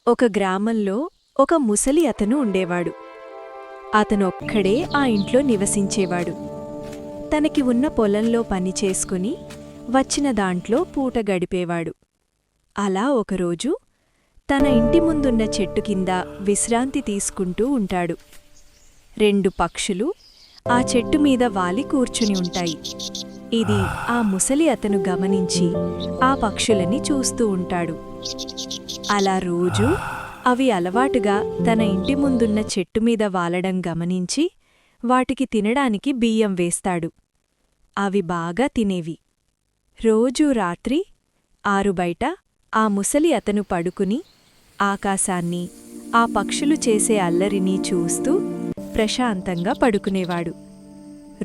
ఒక గ్రామంలో ఒక ముసలి అతను ఉండేవాడు. అతనొక్కడే ఆ ఇంట్లో నివసించేవాడు. తనకి ఉన్న పొలంలో పని చేసుకుని వచ్చిన దాంట్లో పూట గడిపేవాడు. అలా ఒకరోజు తన ఇంటి ముందున్న చెట్టు కింద విశ్రాంతి తీసుకుంటూ ఉంటాడు. 2 పక్షులు ఆ చెట్టు మీద వాలి కూర్చుని ఉంటాయి. ఇది ఆ ముసలి అతను గమనించి ఆ పక్షులని చూస్తూ ఉంటాడు. అలా రోజూ అవి అలవాటుగా తన ఇంటి ముందున్న చెట్టు మీద వాలడం గమనించి వాటికి తినడానికి బియ్యం వేస్తాడు. అవి బాగా తినేవి. రోజూ రాత్రి 6 బయట ఆ ముసలి అతను పడుకుని ఆకాశాన్ని, ఆ పక్షులు చేసే అల్లరిని చూస్తూ ప్రశాంతంగా పడుకునేవాడు.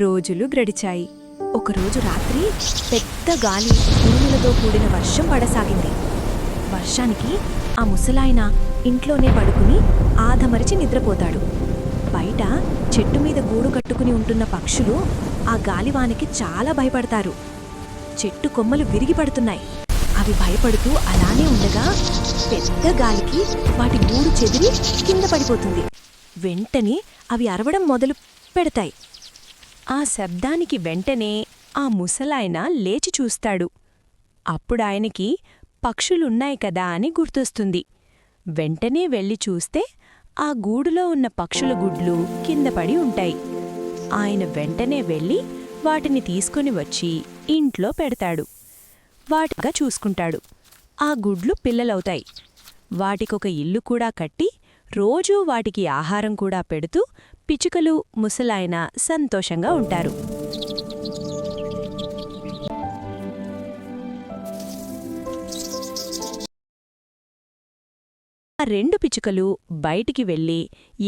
రోజులు గడిచాయి. ఒకరోజు రాత్రి పెద్ద గాలి, ఉరుములతో కూడిన వర్షం పడసాగింది. వర్షానికి ఆ ముసలాయన ఇంట్లోనే పడుకుని ఆధమరిచి నిద్రపోతాడు. బయట చెట్టు మీద గూడు కట్టుకుని ఉంటున్న పక్షులు ఆ గాలివానికి చాలా భయపడతారు. చెట్టు కొమ్మలు విరిగిపడుతున్నాయి. అవి భయపడుతూ అలానే ఉండగా పెద్ద గాలికి వాటి గూడు చెదిరి కింద పడిపోతుంది. వెంటనే అవి అరవడం మొదలు పెడతాయి. ఆ శబ్దానికి వెంటనే ఆ ముసలాయన లేచి చూస్తాడు. అప్పుడాయనకి పక్షులున్నాయి కదా అని గుర్తొస్తుంది. వెంటనే వెళ్ళి చూస్తే ఆ గూడులో ఉన్న పక్షుల గుడ్లు కిందపడి ఉంటాయి. ఆయన వెంటనే వెళ్ళి వాటిని తీసుకుని వచ్చి ఇంట్లో పెడతాడు. వాటిగా చూసుకుంటాడు. ఆ గుడ్లు పిల్లలవుతాయి. వాటికొక ఇల్లు కూడా కట్టి రోజూ వాటికి ఆహారం కూడా పెడుతూ పిచ్చుకలు, ముసలాయన సంతోషంగా ఉంటారు. ఆ 2 పిచ్చుకలు బయటికి వెళ్ళి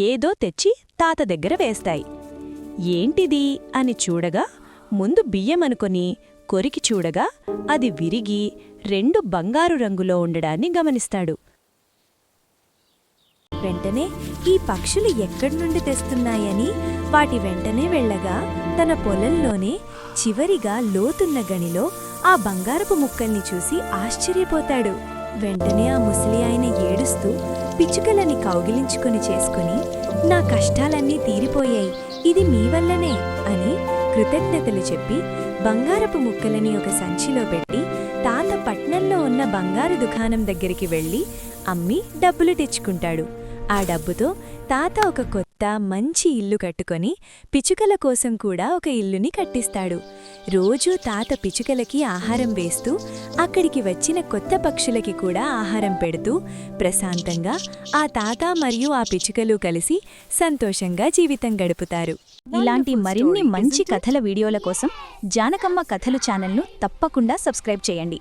ఏదో తెచ్చి తాత దగ్గర వేస్తాయి. ఏంటిది అని చూడగా ముందు బియ్యమనుకొని కొరికి చూడగా అది విరిగి 2 బంగారు రంగులో ఉండడాన్ని గమనిస్తాడు. వెంటనే ఈ పక్షులు ఎక్కడి నుండి తెస్తున్నాయని వాటి వెంటనే వెళ్ళగా తన పొలంలోనే చివరిగా లోతున్న గనిలో ఆ బంగారపు ముక్కల్ని చూసి ఆశ్చర్యపోతాడు. వెంటనే ఆ ముసలి ఆయన ఏడుస్తూ పిచ్చుకలని కౌగిలించుకుని చేసుకుని, నా కష్టాలన్నీ తీరిపోయాయి, ఇది మీ వల్లనే అని కృతజ్ఞతలు చెప్పి బంగారపు ముక్కలని ఒక సంచిలో పెట్టి తాత పట్నంలో ఉన్న బంగారు దుకాణం దగ్గరికి వెళ్ళి అమ్మి డబ్బులు తెచ్చుకుంటాడు. ఆ డబ్బుతో తాత ఒక కొత్త మంచి ఇల్లు కట్టుకొని పిచ్చుకల కోసం కూడా ఒక ఇల్లుని కట్టిస్తాడు. రోజూ తాత పిచ్చుకలకి ఆహారం వేస్తూ అక్కడికి వచ్చిన కొత్త పక్షులకి కూడా ఆహారం పెడుతూ ప్రశాంతంగా ఆ తాత మరియు ఆ పిచ్చుకలు కలిసి సంతోషంగా జీవితం గడుపుతారు. ఇలాంటి మరిన్ని మంచి కథల వీడియోల కోసం జానకమ్మ కథలు ఛానల్ను తప్పకుండా సబ్స్క్రైబ్ చేయండి.